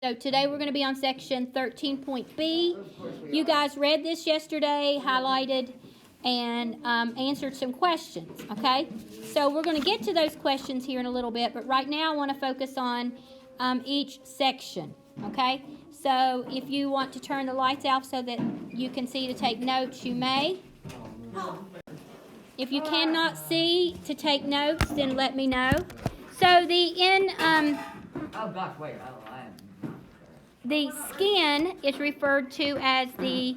So today we're going to be on section 13.B. You guys read this yesterday, highlighted, and answered some questions, okay? So we're going to get to those questions here in a little bit, but right now I want to focus on each section, okay? So if you want to turn the lights off so that you can see to take notes, you may. If you cannot see to take notes, then let me know. So the skin is referred to as the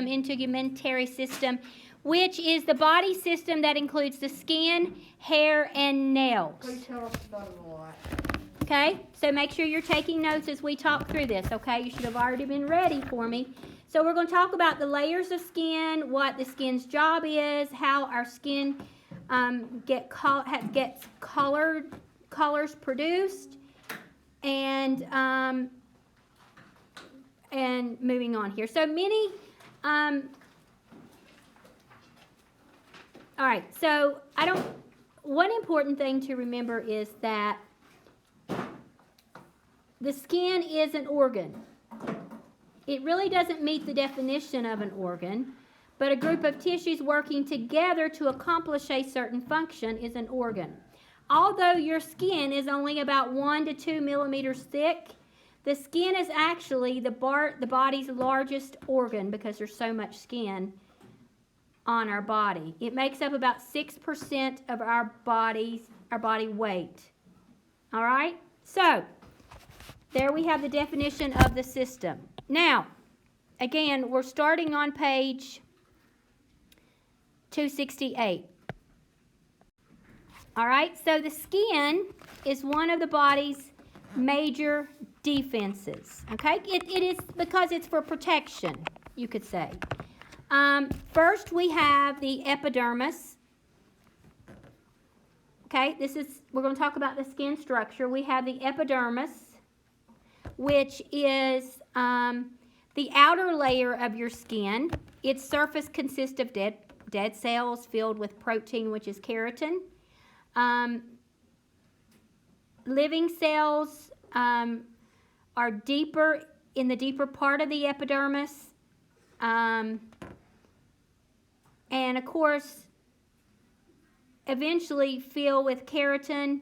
integumentary system, which is the body system that includes the skin, hair, and nails. Okay, so make sure you're taking notes as we talk through this, okay? You should have already been ready for me. So we're going to talk about the layers of skin, what the skin's job is, how our skin gets colors produced, and moving on here. So many, all right, so one important thing to remember is that the skin is an organ. It really doesn't meet the definition of an organ, but a group of tissues working together to accomplish a certain function is an organ. Although your skin is only about 1 to 2 millimeters thick, the skin is actually the body's largest organ because there's so much skin on our body. It makes up about 6% of our body weight. All right? So, there we have the definition of the system. Now, again, we're starting on page 268. All right, so the skin is one of the body's major defenses. Okay, it is because it's for protection, you could say. First, we have the epidermis. Okay, we're going to talk about the skin structure. We have the epidermis, which is the outer layer of your skin. Its surface consists of dead cells filled with protein, which is keratin. Living cells are deeper in the deeper part of the epidermis. And of course, eventually fill with keratin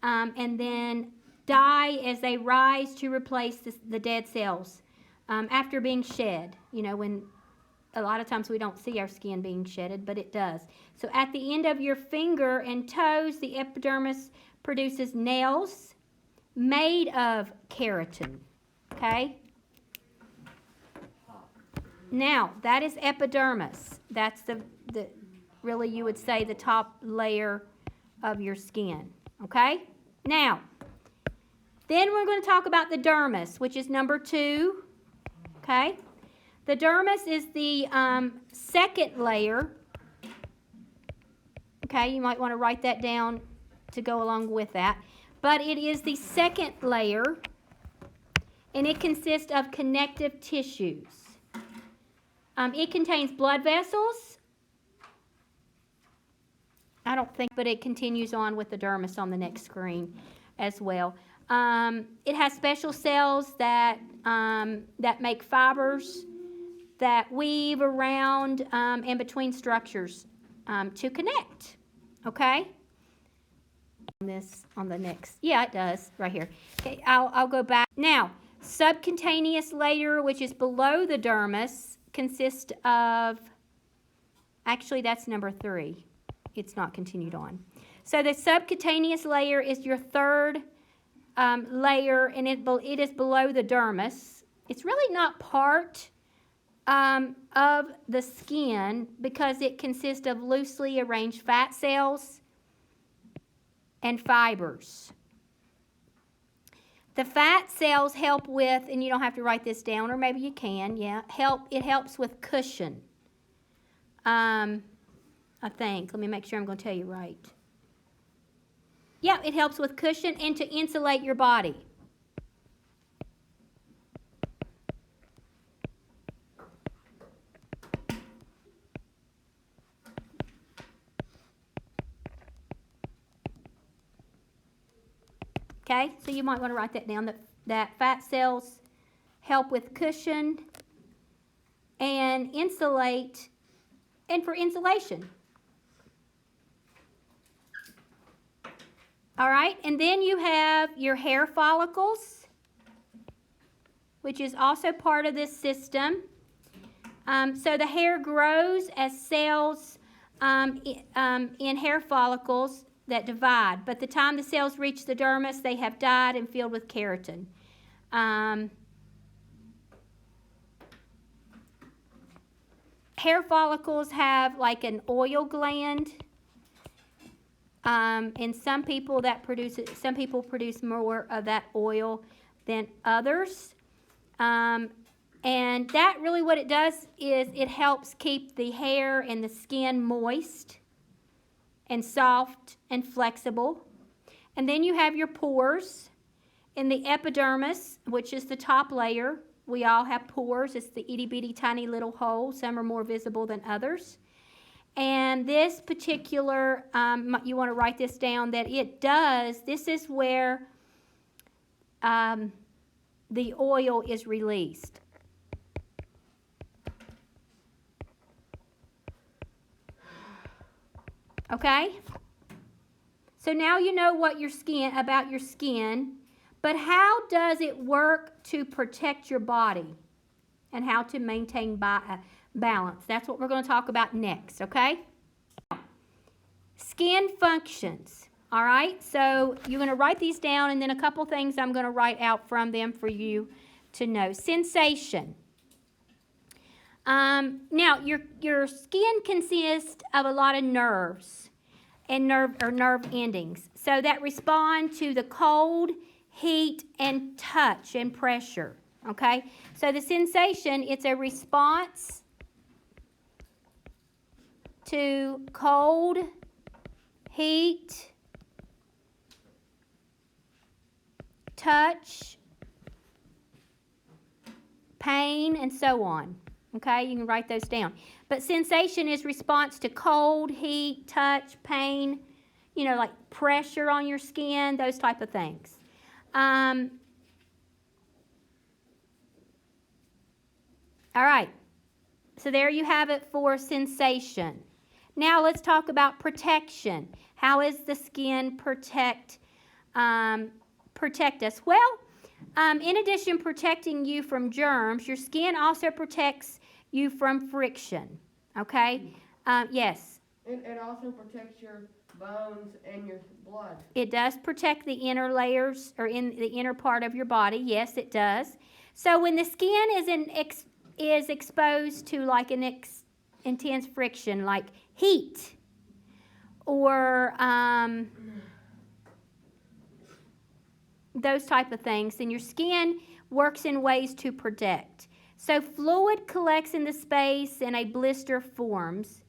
and then die as they rise to replace the dead cells after being shed. You know, when a lot of times we don't see our skin being shedded, but it does. So at the end of your finger and toes, the epidermis produces nails made of keratin. Okay? Now, that is epidermis. That's the really, you would say, the top layer of your skin. Okay? Now, then we're going to talk about the dermis, which is number 2. Okay? The dermis is the second layer. Okay, you might want to write that down to go along with that. But it is the second layer, and it consists of connective tissues. It contains blood vessels. I don't think, but it continues on with the dermis on the next screen as well. It has special cells that make fibers that weave around and between structures to connect. Okay? On the next. Yeah, it does right here. Okay, I'll go back. Now, subcutaneous layer, which is below the dermis, consists of, actually that's number 3. It's not continued on. So the subcutaneous layer is your third layer, and it is below the dermis. It's really not part of the skin because it consists of loosely arranged fat cells and fibers. The fat cells help with, and you don't have to write this down, or maybe you can, yeah, it helps with cushion. I think. Let me make sure I'm going to tell you right. Yeah, it helps with cushion and to insulate your body. Okay, so you might want to write that down, that fat cells help with cushion and insulate, and for insulation. All right, and then you have your hair follicles, which is also part of this system. So the hair grows as cells in hair follicles that divide. But the time the cells reach the dermis, they have died and filled with keratin. Hair follicles have like an oil gland. And some people produce more of that oil than others. And that really what it does is it helps keep the hair and the skin moist and soft and flexible. And then you have your pores in the epidermis, which is the top layer. We all have pores. It's the itty bitty tiny little hole. Some are more visible than others. And this particular, you want to write this down, that this is where the oil is released. Okay? So now you know about your skin, but how does it work to protect your body and how to maintain balance? That's what we're going to talk about next, okay? Skin functions, all right? So you're going to write these down, and then a couple things I'm going to write out from them for you to know. Sensation. Now, your skin consists of a lot of nerves and nerve endings, so that respond to the cold, heat, and touch and pressure, okay? So the sensation, it's a response to cold, heat, touch, pain, and so on. Okay, you can write those down. But sensation is response to cold, heat, touch, pain, like pressure on your skin, those type of things. All right, so there you have it for sensation. Now let's talk about protection. How does the skin protect us? Well, in addition to protecting you from germs, your skin also protects you from friction. Okay? Yes? It also protects your bones and your blood. It does protect the inner layers, or in the inner part of your body. Yes, it does. So when the skin is exposed to like an intense friction, like heat, or those type of things, then your skin works in ways to protect. So fluid collects in the space and a blister forms.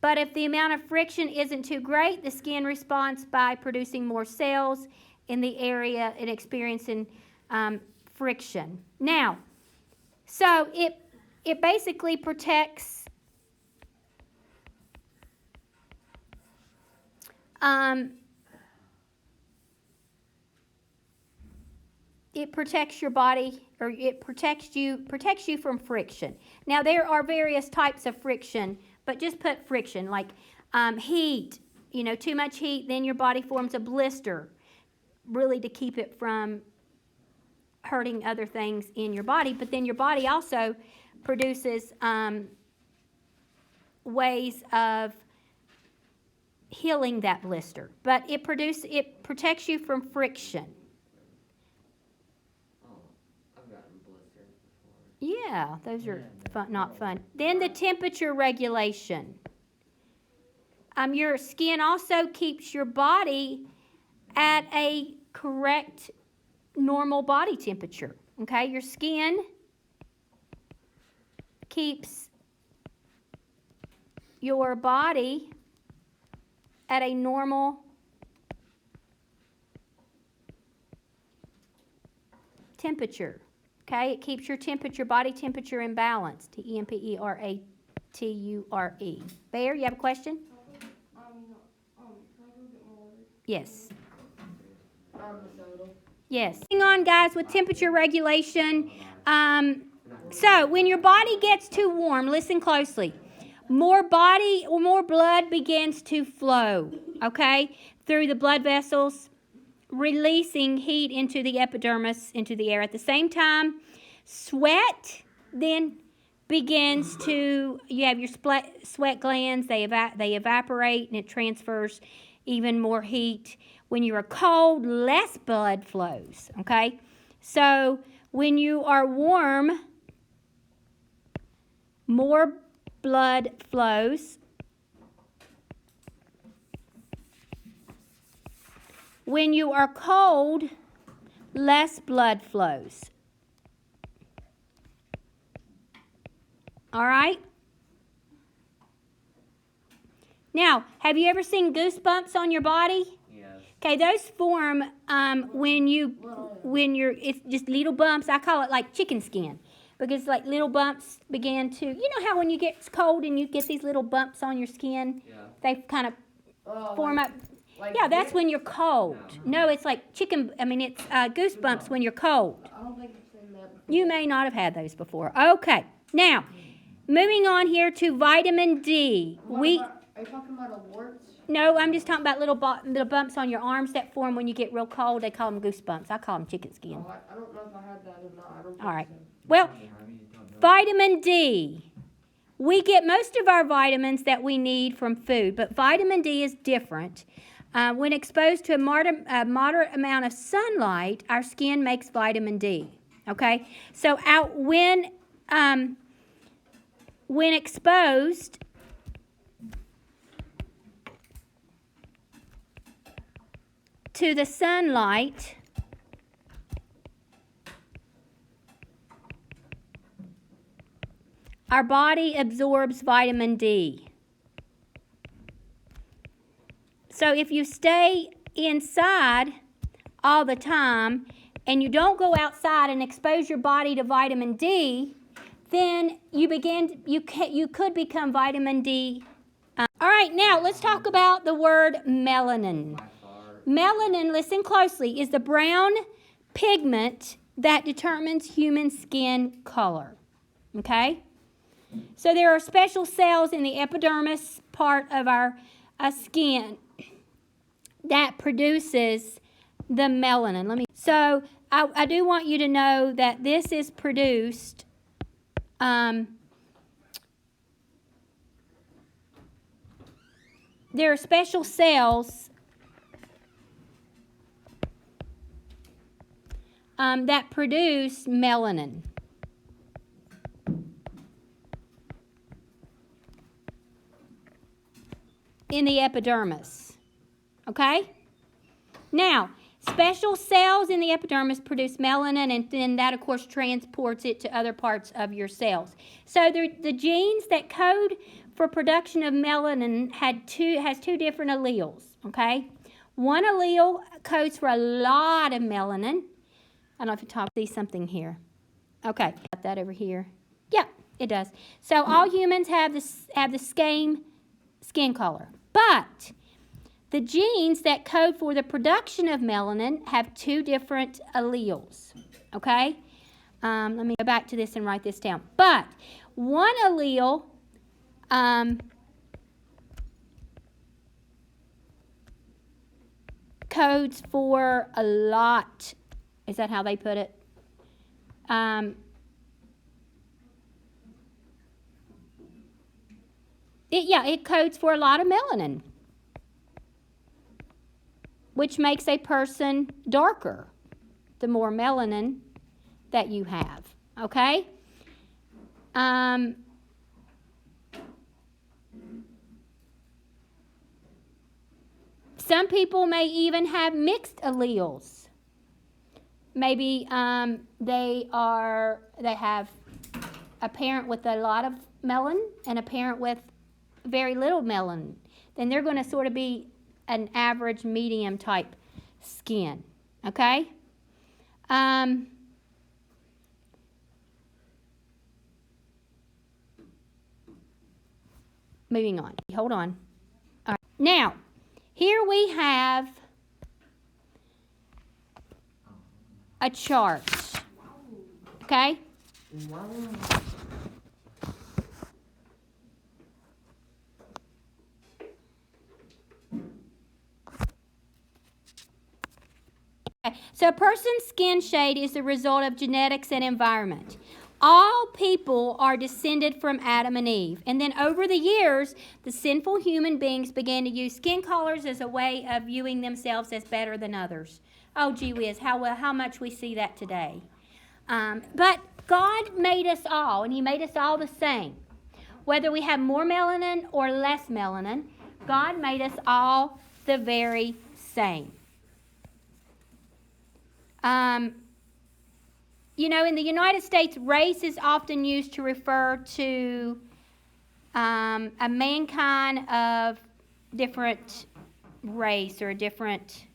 But if the amount of friction isn't too great, the skin responds by producing more cells in the area and experiencing friction. Now, so it basically protects it protects your body, or it protects you from friction. Now, there are various types of friction, but just put friction, like heat. Too much heat, then your body forms a blister, really to keep it from hurting other things in your body. But then your body also produces ways of healing that blister. But it protects you from friction. Yeah, those are not fun. Then the temperature regulation. Your skin also keeps your body at a correct normal body temperature. Okay, your skin keeps your body at a normal temperature. Okay, it keeps your body temperature in balance. Temperature. Bear, you have a question? Can I go get more water? Yes. Miss Odell. Yes. Moving on, guys, with temperature regulation. So when your body gets too warm, listen closely. More blood begins to flow, okay, through the blood vessels, releasing heat into the epidermis, into the air. At the same time, sweat then begins to, you have your sweat glands, they evaporate, and it transfers even more heat. When you are cold, less blood flows, okay? So when you are warm, more blood flows. When you are cold, less blood flows. All right? Now, have you ever seen goosebumps on your body? Yes. Okay, those form when you're, it's just little bumps. I call it like chicken skin, because like little bumps begin to, you know how when you get cold and you get these little bumps on your skin, Yeah. they kind of form up. Like Yeah, that's this? when you're cold. No, it's like it's goosebumps when you're cold. I don't think I've seen that before. You may not have had those before. Okay, now, moving on here to vitamin D. Are you talking about a warts? No, I'm just talking about little bumps on your arms that form when you get real cold. They call them goosebumps. I call them chicken skin. Oh, I don't know if I had that or not. I don't think All right. so. Well, vitamin D. We get most of our vitamins that we need from food, but vitamin D is different. When exposed to a moderate amount of sunlight, our skin makes vitamin D. Okay? So when exposed to the sunlight, our body absorbs vitamin D. So if you stay inside all the time and you don't go outside and expose your body to vitamin D, then you could become vitamin D. All right, now let's talk about the word melanin. Melanin, listen closely, is the brown pigment that determines human skin color. Okay? So there are special cells in the epidermis part of our skin that produces the melanin. So I do want you to know that this is produced there are special cells that produce melanin. In the epidermis. Okay? Now, special cells in the epidermis produce melanin, and then that, of course, transports it to other parts of your cells. So the genes that code for production of melanin has two different alleles. Okay? One allele codes for a lot of melanin. I don't know if you see something here. Okay, got that over here. Yeah, it does. So all humans have the same skin color. But the genes that code for the production of melanin have two different alleles. Okay? Let me go back to this and write this down. But one allele codes for a lot. Is that how they put it? It codes for a lot of melanin, which makes a person darker, the more melanin that you have, okay? Some people may even have mixed alleles. Maybe they have a parent with a lot of melanin and a parent with very little melanin. Then they're going to sort of be an average medium type skin. Okay? Moving on. Hold on. All right. Now, here we have a chart. Okay? So a person's skin shade is the result of genetics and environment. All people are descended from Adam and Eve. And then over the years, the sinful human beings began to use skin colors as a way of viewing themselves as better than others. Oh, gee whiz, how much we see that today. But God made us all, and He made us all the same. Whether we have more melanin or less melanin, God made us all the very same. In the United States, race is often used to refer to a mankind of different race or different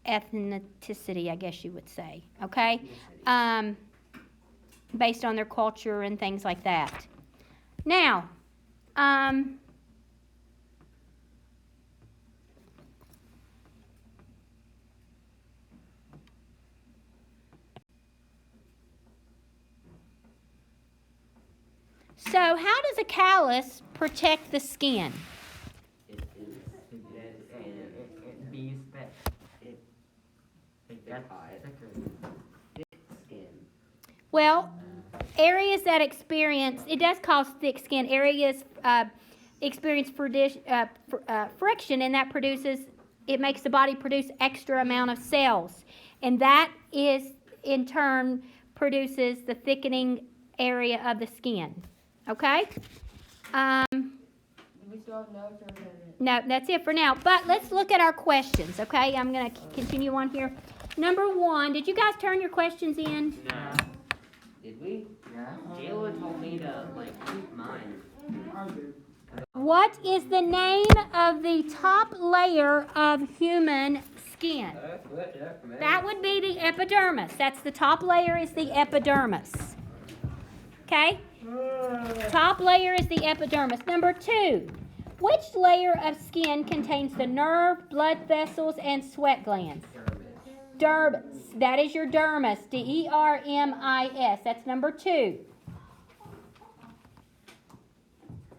ethnicity, I guess you would say, okay? Based on their culture and things like that. Now, so how does a callus protect the skin? Well, areas that experience, it does cause thick skin, areas experience friction, and that it makes the body produce extra amount of cells. And that is, in turn, produces the thickening area of the skin. Okay? We still have notes or is that it? No, that's it for now. But let's look at our questions, okay? I'm going to continue on here. Number 1, did you guys turn your questions in? No. Did we? No. Jayla told me to, keep mine. What is the name of the top layer of human skin? That would be the epidermis. That's the top layer is the epidermis. Okay? Top layer is the epidermis. Number 2, which layer of skin contains the nerve, blood vessels, and sweat glands? Dermis. That is your dermis. D-E-R-M-I-S. That's number 2.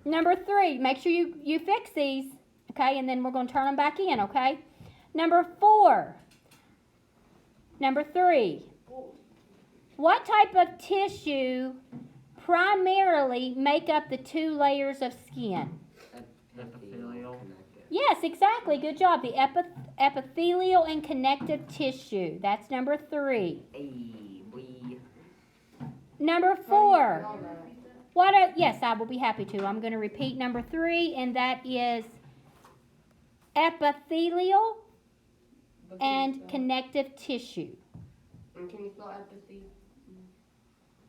Number 3, make sure you fix these, okay? And then we're going to turn them back in, okay? Number 3, what type of tissue primarily make up the 2 layers of skin? Epithelial. Yes, exactly. Good job. The epithelial and connective tissue. That's number 3. Number 4. Yes, I will be happy to. I'm going to repeat number 3, and that is epithelial and connective tissue. And can you spell apathy?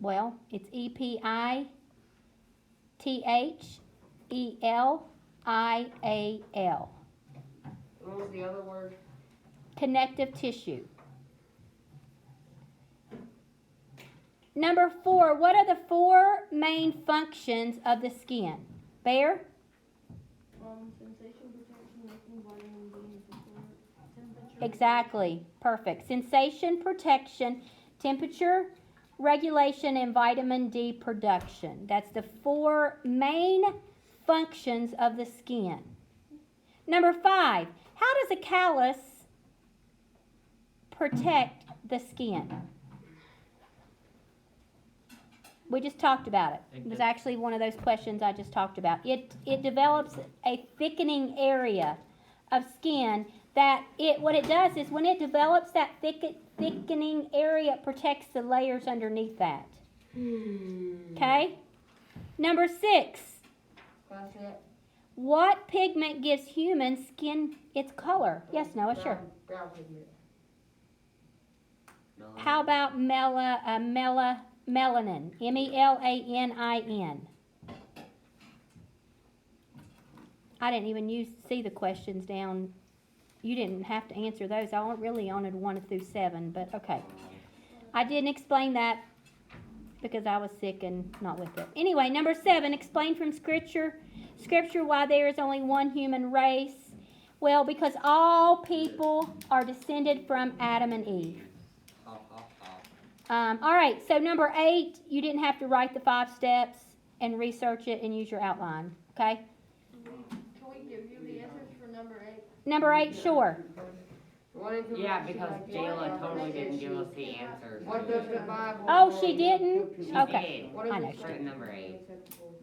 Well, it's EPITHELIAL. What was the other word? Connective tissue. Number 4, what are the 4 main functions of the skin? Bear? Sensation, protection, making vitamin D, temperature. Exactly. Perfect. Sensation, protection, temperature regulation, and vitamin D production. That's the 4 main functions of the skin. Number 5, how does a callus protect the skin? We just talked about it. It was actually one of those questions I just talked about. It develops a thickening area of skin that what it does is when it develops that thickening area, it protects the layers underneath that. Okay? Number 6. That's it. What pigment gives human skin its color? Yes, Noah, sure. Brown pigment. How about melanin? MELANIN. I didn't even see the questions down. You didn't have to answer those. I really wanted 1 through 7, but okay. I didn't explain that because I was sick and not with it. Anyway, number 7, explain from Scripture why there is only one human race. Well, because all people are descended from Adam and Eve. All right, so number 8, you didn't have to write the 5 steps and research it and use your outline, okay? Can we give you the answers for number 8? Number 8, sure. Yeah, because Jayla totally didn't give us the answers. What does the Bible? Oh, she didn't? She Okay. did. What is I know it she For did. number 8. acceptable?